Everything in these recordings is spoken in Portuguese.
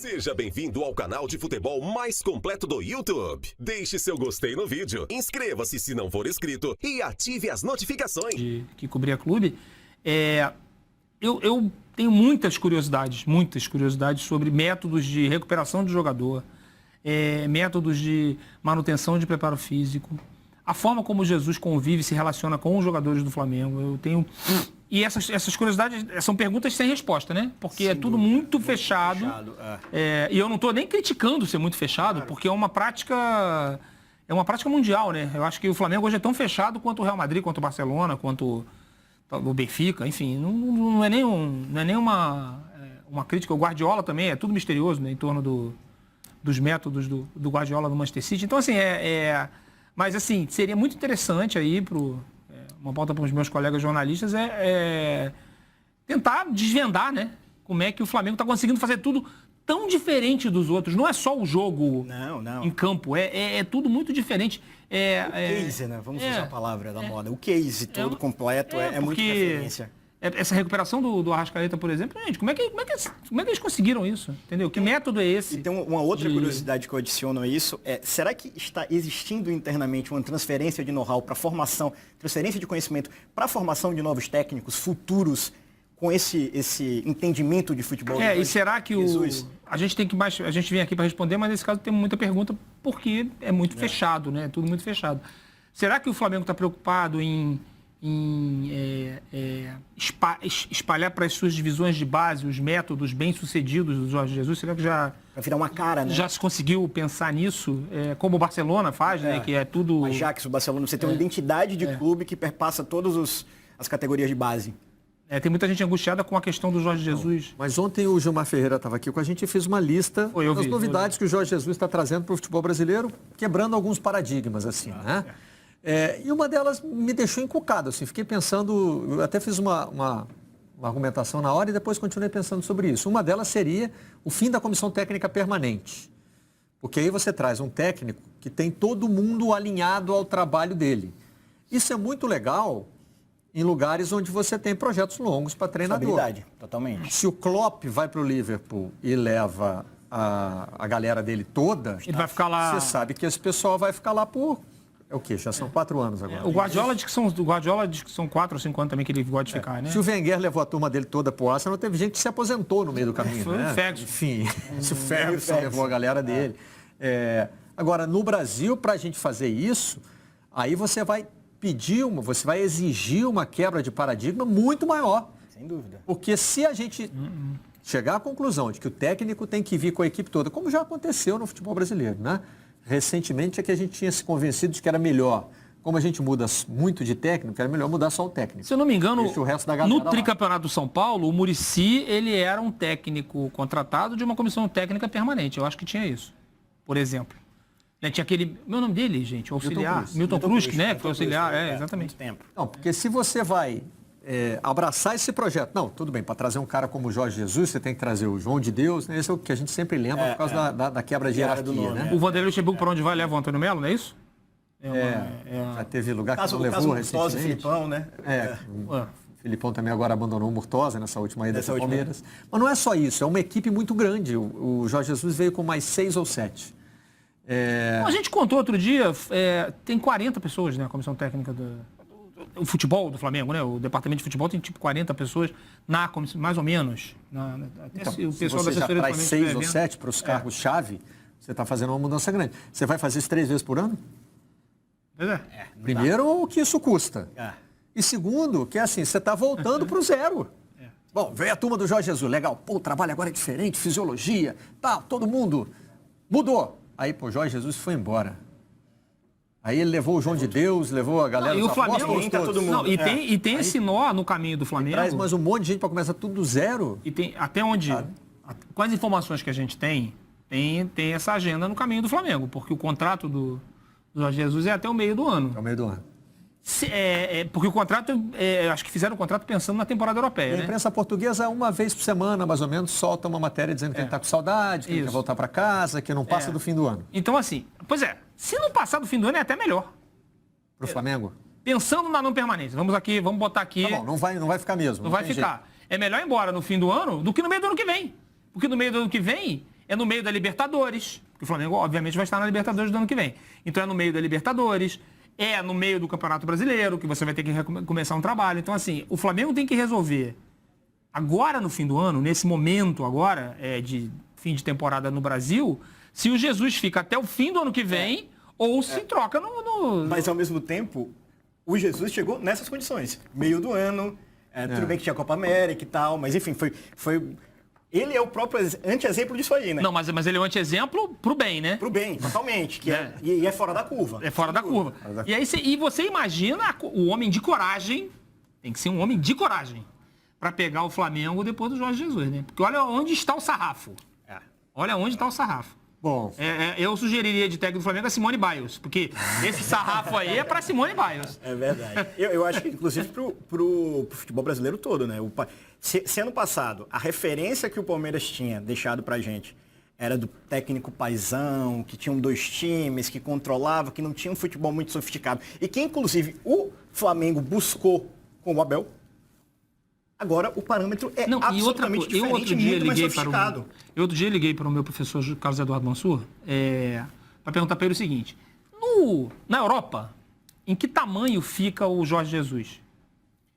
Seja bem-vindo ao canal de futebol mais completo do YouTube. Deixe seu gostei no vídeo, inscreva-se se não for inscrito e ative as notificações. Que cobria clube, eu tenho muitas curiosidades sobre métodos de recuperação de jogador, métodos de manutenção de preparo físico, a forma como Jesus convive e se relaciona com os jogadores do Flamengo. Eu tenho... E essas curiosidades são perguntas sem resposta, né? Porque é tudo muito fechado. E eu não estou nem criticando ser muito fechado, porque é uma prática mundial, né? Eu acho que o Flamengo hoje é tão fechado quanto o Real Madrid, quanto o Barcelona, quanto o Benfica, enfim, não é nem uma crítica. O Guardiola também é tudo misterioso, né, em torno dos métodos do Guardiola no Manchester City. Então, assim, mas, assim, seria muito interessante aí uma pauta para os meus colegas jornalistas tentar desvendar, né? Como é que o Flamengo está conseguindo fazer tudo tão diferente dos outros. Não é só o jogo em campo, é tudo muito diferente. O case, né? Vamos usar a palavra da moda. O case todo completo é muito referência. Essa recuperação do Arrascaeta, por exemplo, gente, como é que eles conseguiram isso? Entendeu? Que método é esse? E tem uma outra curiosidade que eu adiciono a isso, será que está existindo internamente uma transferência de know-how para formação, transferência de conhecimento para a formação de novos técnicos futuros com esse entendimento de futebol? E será que a gente tem que a gente vem aqui para responder, mas nesse caso tem muita pergunta porque é muito fechado, né? Tudo muito fechado. Será que o Flamengo está preocupado em espalhar para as suas divisões de base os métodos bem-sucedidos do Jorge Jesus? Será que já... Vai virar uma cara, né? Já se conseguiu pensar nisso? Como o Barcelona faz, né? Que é tudo... O Ajax, o Barcelona, você tem uma identidade de clube que perpassa todas as categorias de base. Tem muita gente angustiada com a questão do Jorge Jesus. Mas ontem o Gilmar Ferreira estava aqui com a gente e fez uma lista das novidades que o Jorge Jesus está trazendo para o futebol brasileiro, quebrando alguns paradigmas, assim, né? E uma delas me deixou encucado, assim, fiquei pensando, eu até fiz uma argumentação na hora e depois continuei pensando sobre isso. Uma delas seria o fim da comissão técnica permanente, porque aí você traz um técnico que tem todo mundo alinhado ao trabalho dele. Isso é muito legal em lugares onde você tem projetos longos para treinador. Estabilidade, totalmente. Se o Klopp vai para o Liverpool e leva a galera dele toda, ele vai ficar lá... Você sabe que esse pessoal vai ficar lá por... É o quê? Já são 4 anos agora. O Guardiola diz que são 4 ou 5 anos também que ele gosta de ficar, né? Se o Wenger levou a turma dele toda pro Arsenal, teve gente que se aposentou no meio do caminho, Foi né? o Ferguson. Enfim, se o Ferguson levou a galera dele. Agora, no Brasil, para a gente fazer isso, aí você vai você vai exigir uma quebra de paradigma muito maior. Sem dúvida. Porque se a gente chegar à conclusão de que o técnico tem que vir com a equipe toda, como já aconteceu no futebol brasileiro, né? Recentemente é que a gente tinha se convencido de que era melhor, como a gente muda muito de técnico, era melhor mudar só o técnico. Se eu não me engano, o resto da no tricampeonato do São Paulo, o Muricy, ele era um técnico contratado de uma comissão técnica permanente. Eu acho que tinha isso, por exemplo. Tinha aquele... Meu nome dele, gente, auxiliar. Milton Cruz, né? Que foi auxiliar, exatamente. Muito tempo. Não, porque se você vai abraçar esse projeto... Não, tudo bem, para trazer um cara como o Jorge Jesus, você tem que trazer o João de Deus, né? Esse é o que a gente sempre lembra por causa da quebra de hierarquia, né? O Vanderlei Luxemburgo, para onde vai, leva o Antônio Melo, não é isso? Já teve lugar que não levou recentemente. O Filipão, né? O Filipão também agora abandonou o Murtosa nessa última ida do Palmeiras. Mas não é só isso, é uma equipe muito grande. O Jorge Jesus veio com mais 6 ou 7. A gente contou outro dia, tem 40 pessoas, né, a comissão técnica do futebol do Flamengo, né? O departamento de futebol tem tipo 40 pessoas na comissão, mais ou menos. Então, o pessoal se você já traz 6 ou 7 para os cargos-chave, você está fazendo uma mudança grande. Você vai fazer isso 3 vezes por ano? Primeiro, o que isso custa. E segundo, que é assim, você está voltando para o zero. Bom, veio a turma do Jorge Jesus, legal. Pô, o trabalho agora é diferente, fisiologia, todo mundo mudou. Aí, Jorge Jesus foi embora. Aí ele levou o João de Deus, levou a galera... E o Flamengo... todo mundo. E tem esse nó no caminho do Flamengo. Traz mais um monte de gente para começar tudo do zero. E tem até onde... Com as informações que a gente tem essa agenda no caminho do Flamengo. Porque o contrato do Jorge Jesus é até o meio do ano. É o meio do ano. Porque o contrato, acho que fizeram o contrato pensando na temporada europeia, A imprensa portuguesa, uma vez por semana, mais ou menos, solta uma matéria dizendo que ele está com saudade, que ele quer voltar para casa, que não passa do fim do ano. Então, assim, se não passar do fim do ano é até melhor. Para o Flamengo? Pensando na não permanência. Vamos botar aqui... Tá bom, não vai ficar mesmo. Não vai ficar. É melhor ir embora no fim do ano do que no meio do ano que vem. Porque no meio do ano que vem, É no meio da Libertadores, porque o Flamengo, obviamente, vai estar na Libertadores do ano que vem. Então é no meio da Libertadores, é no meio do Campeonato Brasileiro, que você vai ter que começar um trabalho. Então, assim, o Flamengo tem que resolver agora no fim do ano, nesse momento agora, de fim de temporada no Brasil, se o Jesus fica até o fim do ano que vem ou se troca no... Mas, ao mesmo tempo, o Jesus chegou nessas condições. Meio do ano, tudo bem que tinha a Copa América e tal, mas, enfim, foi... Ele é o próprio anti-exemplo disso aí, né? Não, mas ele é um anti-exemplo pro bem, né? Pro bem, totalmente. E é fora da curva. É fora da curva. E aí você imagina o homem de coragem, tem que ser um homem de coragem, para pegar o Flamengo depois do Jorge Jesus, né? Porque olha onde está o sarrafo. Olha onde está o sarrafo. Bom. Eu sugeriria de técnico do Flamengo a Simone Biles, porque esse sarrafo aí é para Simone Biles. É verdade. Eu acho que, inclusive, pro futebol brasileiro todo, né? Se ano passado a referência que o Palmeiras tinha deixado pra gente era do técnico paizão, que tinham 2 times, que controlava, que não tinha um futebol muito sofisticado, e que, inclusive, o Flamengo buscou com o Abel, agora o parâmetro é absolutamente diferente e muito mais sofisticado. Outro dia eu liguei para o meu professor Carlos Eduardo Mansur para perguntar para ele o seguinte: na Europa, em que tamanho fica o Jorge Jesus?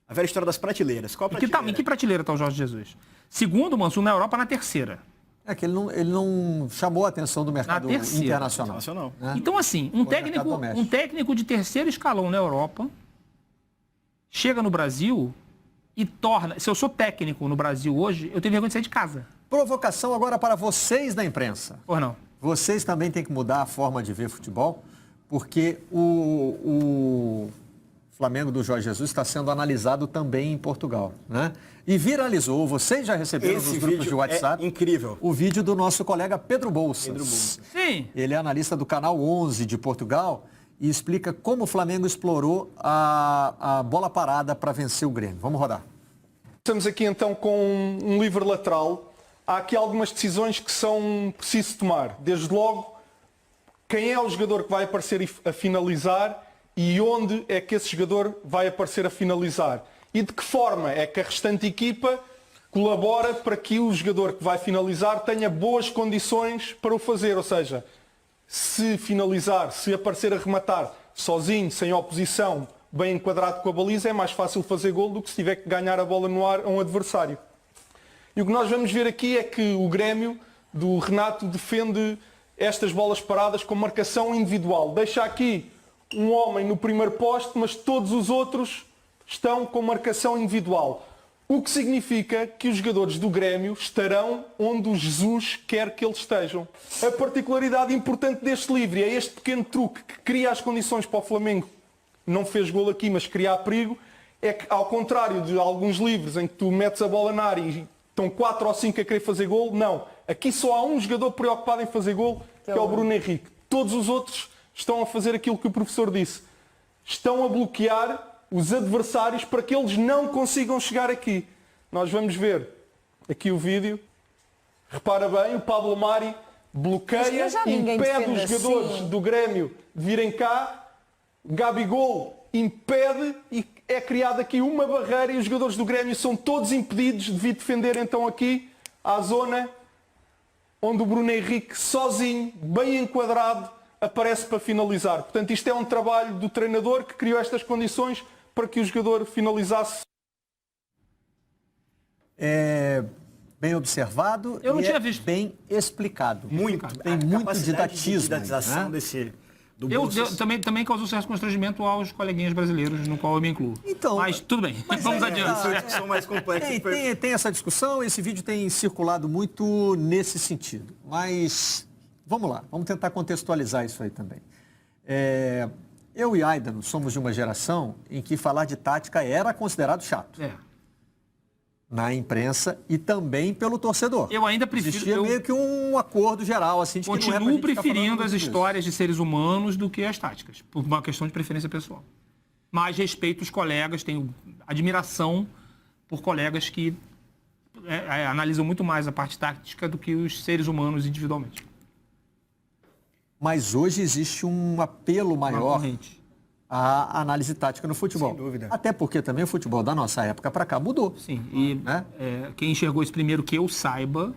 A velha história das prateleiras. Qual a prateleira? Em que prateleira está o Jorge Jesus? Segundo o Mansur, na Europa, na terceira. É que ele não chamou a atenção do mercado internacional. Né? Então, assim, um técnico de terceiro escalão na Europa chega no Brasil e torna... Se eu sou técnico no Brasil hoje, eu tenho vergonha de sair de casa. Provocação agora para vocês da imprensa. Ou não? Vocês também têm que mudar a forma de ver futebol, porque o Flamengo do Jorge Jesus está sendo analisado também em Portugal, né? E viralizou, vocês já receberam nos grupos de WhatsApp, incrível, o vídeo do nosso colega Pedro Bolsas. Sim. Ele é analista do Canal 11 de Portugal e explica como o Flamengo explorou a bola parada para vencer o Grêmio. Vamos rodar. Estamos aqui então com um livre lateral. Há aqui algumas decisões que são preciso tomar. Desde logo, quem é o jogador que vai aparecer a finalizar e onde é que esse jogador vai aparecer a finalizar. E de que forma é que a restante equipa colabora para que o jogador que vai finalizar tenha boas condições para o fazer. Ou seja, se finalizar, se aparecer a rematar sozinho, sem oposição, bem enquadrado com a baliza, é mais fácil fazer golo do que se tiver que ganhar a bola no ar a um adversário. E o que nós vamos ver aqui é que o Grêmio do Renato defende estas bolas paradas com marcação individual. Deixa aqui um homem no primeiro poste, mas todos os outros estão com marcação individual. O que significa que os jogadores do Grêmio estarão onde o Jesus quer que eles estejam. A particularidade importante deste livro é este pequeno truque que cria as condições para o Flamengo. Não fez golo aqui, mas criar perigo. É que, ao contrário de alguns livros em que tu metes a bola na área e estão 4 ou 5 a querer fazer golo, não. Aqui só há um jogador preocupado em fazer golo, que é o Bruno Henrique. Todos os outros estão a fazer aquilo que o professor disse. Estão a bloquear os adversários para que eles não consigam chegar aqui. Nós vamos ver aqui o vídeo. Repara bem, o Pablo Mari bloqueia, impede os jogadores do Grêmio de virem cá. Gabigol impede e é criada aqui uma barreira e os jogadores do Grêmio são todos impedidos de vir defender então aqui à zona onde o Bruno Henrique sozinho, bem enquadrado, aparece para finalizar. Portanto, isto é um trabalho do treinador que criou estas condições para que o jogador finalizasse. É bem observado. Eu não tinha visto. Bem explicado. Tem a muito didatismo, didatização né? Também causou certo constrangimento aos coleguinhas brasileiros, no qual eu me incluo. Então, mas tudo bem, vamos adiante. Essa discussão mais complexa. Tem essa discussão, esse vídeo tem circulado muito nesse sentido. Mas vamos lá, vamos tentar contextualizar isso aí também. Eu e Aidano somos de uma geração em que falar de tática era considerado chato. Na imprensa e também pelo torcedor. Eu ainda prefiro... Existia meio que um acordo geral, assim, de que não é pra gente ficar preferindo as disso. histórias de seres humanos do que as táticas, por uma questão de preferência pessoal. Mas respeito os colegas, tenho admiração por colegas que analisam muito mais a parte tática do que os seres humanos individualmente. Mas hoje existe um apelo maior a análise tática no futebol. Sem dúvida. Até porque também o futebol da nossa época para cá mudou. Sim, e né? Quem enxergou isso primeiro que eu saiba,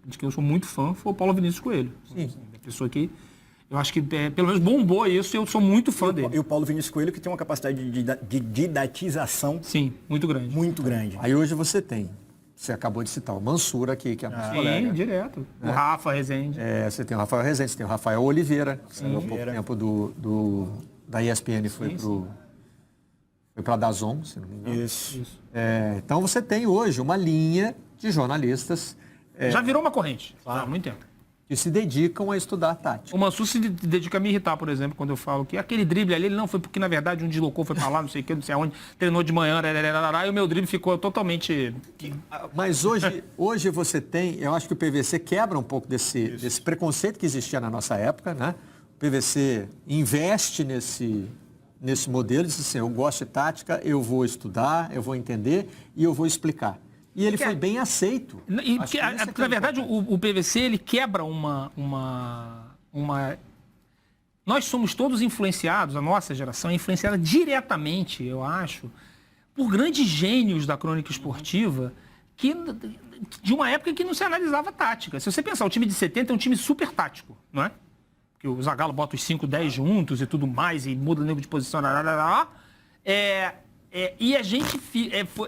de quem eu sou muito fã, foi o Paulo Vinícius Coelho. Sim. A pessoa que eu acho que pelo menos bombou isso e eu sou muito fã dele. E o Paulo Vinícius Coelho, que tem uma capacidade de didatização... Sim, muito grande. Muito grande. Aí hoje você acabou de citar o Mansur aqui, que é nosso colega. Sim, direto. O Rafa Rezende. Você tem o Rafael Rezende, você tem o Rafael Oliveira, que saiu há pouco tempo da ESPN, foi para a DAZN, se não me engano. Isso. Então você tem hoje uma linha de jornalistas... Já virou uma corrente, há muito tempo. Que se dedicam a estudar tática. O Mansur se dedica a me irritar, por exemplo, quando eu falo que aquele drible ali, ele não foi porque, na verdade, um deslocou, foi pra lá, não sei o que, não sei aonde, treinou de manhã, e o meu drible ficou totalmente... Mas hoje você tem, eu acho que o PVC quebra um pouco desse preconceito que existia na nossa época, né? O PVC investe nesse modelo, diz assim, eu gosto de tática, eu vou estudar, eu vou entender e eu vou explicar. E ele foi bem aceito. Na verdade, o PVC, ele quebra Nós somos todos influenciados, a nossa geração é influenciada diretamente, eu acho, por grandes gênios da crônica esportiva, de uma época em que não se analisava tática. Se você pensar, o time de 70 é um time super tático, não é? Porque o Zagallo bota os 5, 10 juntos e tudo mais, e muda o nível de posição, e a gente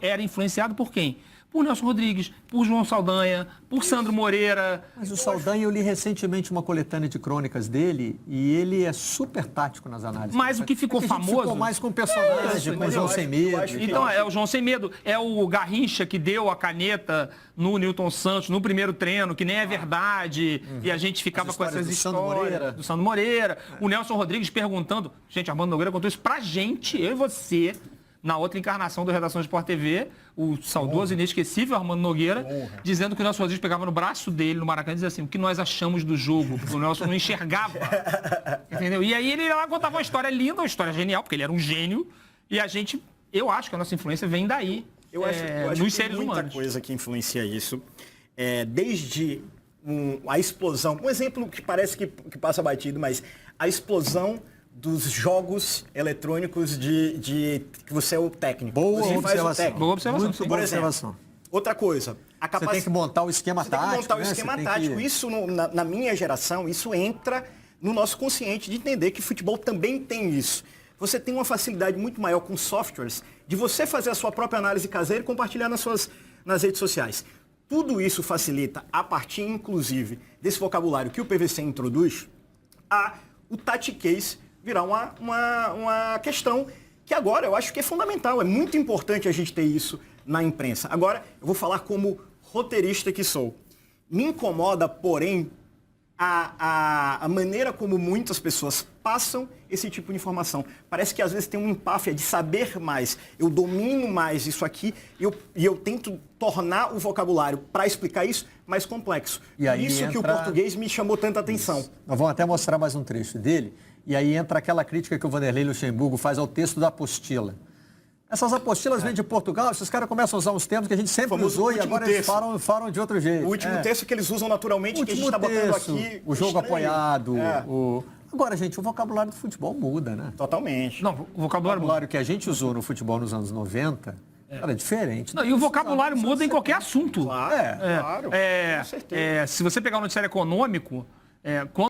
era influenciado por quem? Por Nelson Rodrigues, por João Saldanha, por Sandro Moreira. Mas o Saldanha, eu li recentemente uma coletânea de crônicas dele e ele é super tático nas análises. Mas o que ficou famoso... Ficou mais com o personagem, com o João Sem Medo. Então, é o João Sem Medo, é o Garrincha que deu a caneta no Newton Santos, no primeiro treino, que nem é verdade, e a gente ficava com essas histórias do Sandro Moreira. O Nelson Rodrigues perguntando... Gente, Armando Nogueira contou isso pra gente, eu e você... Na outra encarnação do Redação Sport TV, o saudoso e inesquecível Armando Nogueira, dizendo que o Nelson Rodrigues pegava no braço dele, no Maracanã, e dizia assim, o que nós achamos do jogo? Porque o Nelson não enxergava. Entendeu? E aí ele lá contava uma história linda, uma história genial, porque ele era um gênio, e eu acho que a nossa influência vem daí, eu acho nos que seres tem muita humanos. coisa que influencia isso. Desde a explosão, um exemplo que parece que passa batido, mas a explosão dos jogos eletrônicos que você é o técnico. Boa você observação. faz o técnico. Boa observação. Muito boa observação. Outra coisa, Você tem que montar o esquema tático. Você tem que montar o esquema tático. Isso, na minha geração, isso entra no nosso consciente de entender que futebol também tem isso. Você tem uma facilidade muito maior com softwares de você fazer a sua própria análise caseira e compartilhar nas redes sociais. Tudo isso facilita, a partir, inclusive, desse vocabulário que o PVC introduz, o tactiquez virar uma questão que agora eu acho que é fundamental. É muito importante a gente ter isso na imprensa. Agora, eu vou falar como roteirista que sou. Me incomoda, porém, a maneira como muitas pessoas passam esse tipo de informação. Parece que às vezes tem um empáfia de saber mais. Eu domino mais isso aqui e eu tento tornar o vocabulário para explicar isso mais complexo. E aí isso que o português me chamou tanta atenção. Isso. Nós vamos até mostrar mais um trecho dele. E aí entra aquela crítica que o Vanderlei Luxemburgo faz ao texto da apostila. Essas apostilas vêm de Portugal, esses caras começam a usar uns termos que a gente sempre usou e agora eles falam de outro jeito. O último texto que eles usam naturalmente, que a gente está botando aqui. O jogo apoiado. Agora, gente, o vocabulário do futebol muda, né? Totalmente. Não, o vocabulário que a gente usou no futebol nos anos 90 era diferente. Não, e o vocabulário muda em qualquer assunto. Claro, claro. Com certeza. Se você pegar o noticiário econômico, quando